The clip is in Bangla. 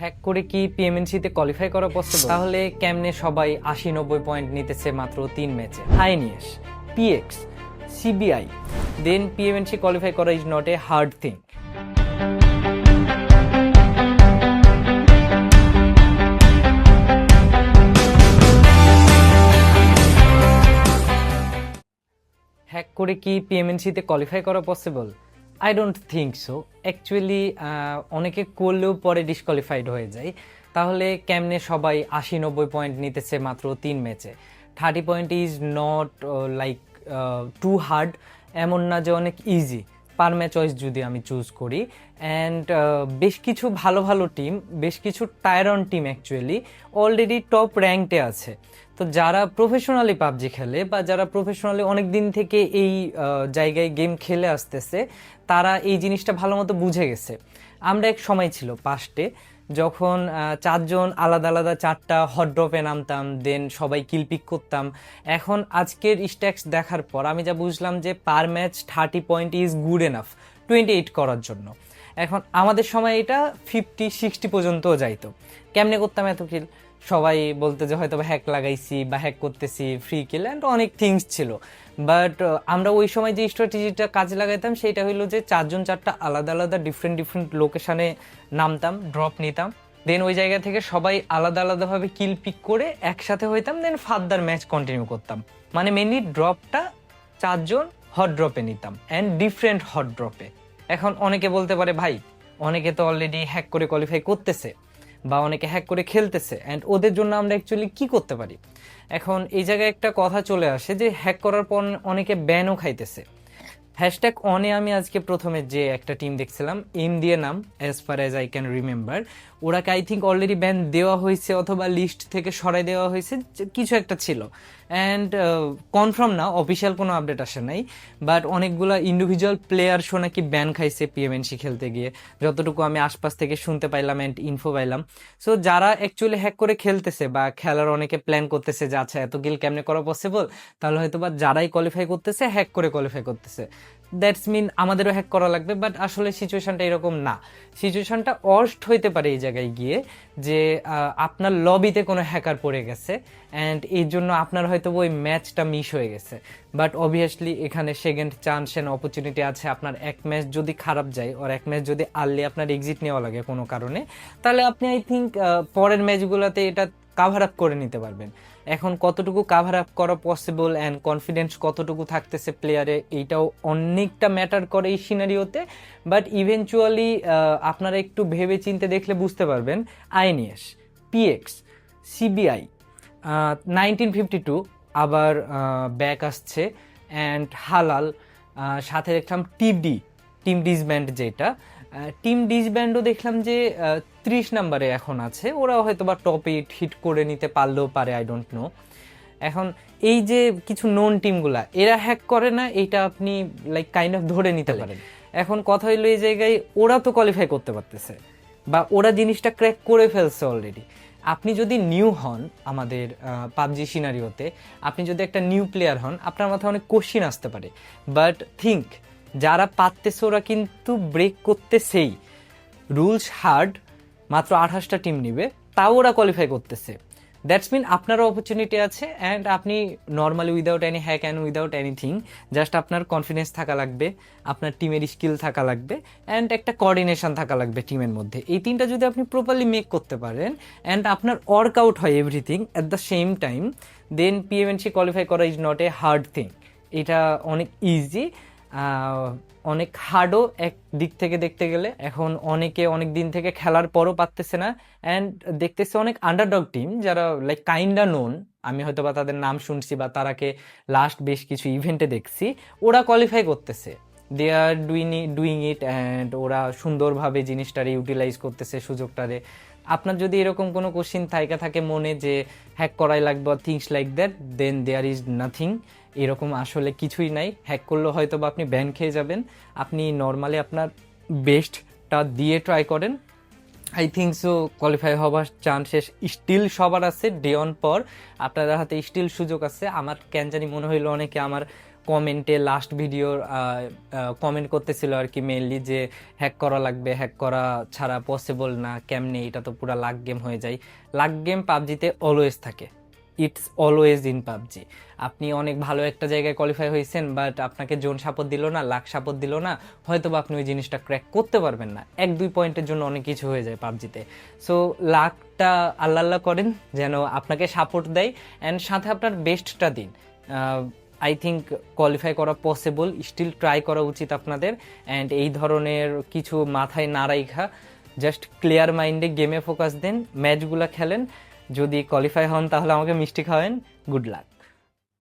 হ্যাক করে কি পিএমএনসিতে কোয়ালিফাই করা পসিবল? তাহলে কেমনে সবাই 80-90 পয়েন্ট নিতেছে মাত্র 3 ম্যাচে? আইনিএস, পিএক্স, সিবিআই, দেন পিএমএনসি কোয়ালিফাই করা is not a hard thing. Hack করে কি পিএমএনসিতে কোয়ালিফাই করা possible? I don't think so. Actually অনেকে করলেও পরে ডিসকোয়ালিফাইড হয়ে যায়। তাহলে কেমনে সবাই 80-90 পয়েন্ট নিতেছে মাত্র 3 ম্যাচে? 30 point is not like to hard, এমন না যে অনেক ইজি পার ম্যাচ ওয়াইজ যদি আমি চুজ করি। অ্যান্ড বেশ কিছু ভালো ভালো টিম, বেশ কিছু tier one team actually already top র্যাঙ্কটে আছে। তো যারা প্রফেশনালি পাবজি খেলে বা যারা প্রফেশনালি অনেক দিন থেকে এই জায়গায় গেম খেলে আসতেছে, তারা এই জিনিসটা ভালো মতো বুঝে গেছে। আমরা এক সময় ছিল পাস্টে যখন 4 জন আলাদা আলাদা 4টা হট ড্রপে নামতাম, দেন সবাই কিল পিক করতাম। এখন আজকের স্ট্যাক্স দেখার পর আমি যা বুঝলাম যে per match 30 point is good enough 28 করার জন্য। এখন আমাদের সময় এটা 50-60 পর্যন্তও যাইতো। কেমনে করতাম এত কিল? সবাই বলতে যে হয়তো হ্যাক লাগাইছি বা হ্যাক করতেছি, ফ্রি কিল অ্যান্ড অনেক থিংস ছিল। বাট আমরা ওই সময় যে স্ট্র্যাটেজিটা কাজে লাগাইতাম সেটা হলো যে 4 জন 4টা আলাদা আলাদা ডিফারেন্ট লোকেশানে নামতাম, ড্রপ নিতাম, দেন ওই জায়গা থেকে সবাই আলাদা আলাদাভাবে কিল পিক করে একসাথে হইতাম, দেন ফার্দার ম্যাচ কন্টিনিউ করতাম। মানে মেনলি ড্রপটা 4 জন হট ড্রপে নিতাম অ্যান্ড ডিফারেন্ট হট ড্রপে। এখন অনেকে বলতে পারে ভাই, অনেকে তো অলরেডি হ্যাক করে কোয়ালিফাই করতেছে বা অনেকে হ্যাক করে খেলতেছে, অ্যান্ড ওদের জন্য আমরা অ্যাকচুয়ালি কি করতে পারি? এখন এই জায়গায় একটা কথা চলে আসে যে হ্যাক করার পর অনেকে ব্যানও খাইতেছে। হ্যাশট্যাগ অনে আমি আজকে প্রথমে যে একটা টিম দেখছিলাম, এম দিয়ে নাম, as far as I can remember, ওরাকে আই থিঙ্ক অলরেডি ব্যান দেওয়া হয়েছে অথবা লিস্ট থেকে সরাই দেওয়া হয়েছে, কিছু একটা ছিল। অ্যান্ড কনফার্ম না, অফিসিয়াল কোনো আপডেট আসে নাই, বাট অনেকগুলো ইন্ডিভিজুয়াল প্লেয়ার শো নাকি ব্যান খাইছে পিএমএনসি খেলতে গিয়ে, যতটুকু আমি আশপাশ থেকে শুনতে পাইলাম অ্যান্ড ইনফো পাইলাম। সো যারা অ্যাকচুয়ালি হ্যাক করে খেলতেছে বা খেলার অনেকে প্ল্যান করতেছে যে আচ্ছা এত গিল কেমনে করা পসিবল, তাহলে হয়তো বা যারাই কোয়ালিফাই করতেছে হ্যাক করে কোয়ালিফাই করতেছে, দ্যাটস মিন আমাদেরও হ্যাক করা লাগবে। বাট আসলে সিচুয়েশনটা এরকম না। সিচুয়েশনটা ওয়ার্স্ট হইতে পারে এই জায়গায় গিয়ে যে আপনার লবিতে কোনো হ্যাকার পড়ে গেছে অ্যান্ড এই জন্য আপনার হয়তো ওই ম্যাচটা মিস হয়ে গেছে। বাট অবভিয়াসলি এখানে সেকেন্ড চান্স অ্যান্ড অপরচুনিটি আছে। আপনার এক ম্যাচ যদি খারাপ যায় ওর এক ম্যাচ যদি আর্লি আপনার এক্সিট নেওয়া লাগে কোনো কারণে, তাহলে আপনি আই থিঙ্ক পরের ম্যাচগুলোতে এটা কাভার আপ করে নিতে পারবেন। এখন কতটুকু কাভার আপ করা পসিবল অ্যান্ড কনফিডেন্স কতটুকু থাকতেছে প্লেয়ারে, এইটাও অনেকটা ম্যাটার করে এই সিনারিওতে। বাট ইভেনচুয়ালি আপনারা একটু ভেবে চিন্তে দেখলে বুঝতে পারবেন, আইনিএস, পিএক্স, সিবিআই, 1952 আবার ব্যাক আসছে, অ্যান্ড হালাল, সাথে দেখলাম টিম ডিসব্যান্ড, যেটা টিম ডিসব্যান্ডও দেখলাম যে 30 নম্বরে এখন আছে। ওরাও হয়তো বা টপ 8 হিট করে নিতে পারলেও পারে, আই ডোন্ট নো। এখন এই যে কিছু নোন টিমগুলা এরা হ্যাক করে না, এটা আপনি লাইক কাইন্ড অফ ধরে নিতে পারেন। এখন কথা হইলো এই জায়গায় ওরা তো কোয়ালিফাই করতে পারতেছে বা ওরা জিনিসটা ক্র্যাক করে ফেলছে অলরেডি। আপনি যদি নিউ হন আমাদের পাবজি সিনারিওতে, আপনি যদি একটা নিউ প্লেয়ার হন, আপনার মাথায় অনেক কোশ্চিন আসতে পারে। বাট থিঙ্ক যারা পারতেছে ওরা কিন্তু ব্রেক করতেছেই। রুলস হার্ড, মাত্র 28টা টিম নিবে, তাও ওরা কোয়ালিফাই করতেছে। দ্যাটস মিন আপনারও অপরচুনিটি আছে অ্যান্ড আপনি normally without any hack and without anything, just আপনার কনফিডেন্স থাকা লাগবে, আপনার টিমের স্কিল থাকা লাগবে অ্যান্ড একটা কোঅর্ডিনেশন থাকা লাগবে টিমের মধ্যে। এই তিনটা যদি আপনি প্রপারলি মেক করতে পারেন অ্যান্ড আপনার ওয়ার্কআউট হয় everything at the same time, then PMNC qualify করা is not a hard thing. এটা অনেক ইজি, অনেক হার্ডও এক দিক থেকে দেখতে গেলে। এখন অনেকে অনেক দিন থেকে খেলার পরও পারতেছে না অ্যান্ড দেখতেছে অনেক আন্ডারডগ টিম যারা লাইক কাইন্ডা নোন, আমি হয়তো বা তাদের নাম শুনছি বা তারাকে লাস্ট বেশ কিছু ইভেন্টে দেখছি, ওরা কোয়ালিফাই করতেছে, দে আর ডুইং ইট অ্যান্ড ওরা সুন্দরভাবে জিনিসটারে ইউটিলাইজ করতেছে, সুযোগটারে। আপনার যদি এরকম কোনো কোশ্চিন থাকে মনে যে হ্যাক করাই লাগবে things like that, then there is nothing. এরকম আসলে কিছুই নাই। হ্যাক করলে হয়তো বা আপনি ব্যান খেয়ে যাবেন। আপনি নর্মালি আপনার বেস্টটা দিয়ে ট্রাই করেন, আই থিঙ্ক সো কোয়ালিফাই হওয়ার চান্সেস স্টিল সবার আছে। ডে অন পর আপনাদের হাতে স্টিল সুযোগ আছে। আমার কেন জানি মনে হইলো অনেকে আমার কমেন্টে লাস্ট ভিডিওর কমেন্ট করতেছিল আর কি, মেইনলি যে হ্যাক করা লাগবে, হ্যাক করা ছাড়া পসিবল না, কেমনে, এটা তো পুরো লাক গেম হয়ে যায়। লাক গেম পাবজিতে অলওয়েজ থাকে, ইটস অলওয়েজ ইন পাবজি। আপনি অনেক ভালো একটা জায়গায় কোয়ালিফাই হয়েছেন, বাট আপনাকে জোন সাপোর্ট দিল না, লাক সাপোর্ট দিল না, হয়তো বা আপনি ওই জিনিসটা ক্র্যাক করতে পারবেন না। 1-2 পয়েন্টের জন্য অনেক কিছু হয়ে যায় পাবজিতে। সো লাকটা আল্লাহ আল্লাহ করেন যেন আপনাকে সাপোর্ট দেয়, অ্যান্ড সাথে আপনার বেস্টটা দিন। আই থিঙ্ক কোয়ালিফাই করা পসিবল, স্টিল ট্রাই করা উচিত আপনাদের। অ্যান্ড এই ধরনের কিছু মাথায় না রাইখা জাস্ট ক্লিয়ার মাইন্ডে গেমে ফোকাস দেন, ম্যাচগুলো খেলেন। যদি কোয়ালিফাই হন তাহলে আমাকে মিষ্টি খাওয়েন। Good luck.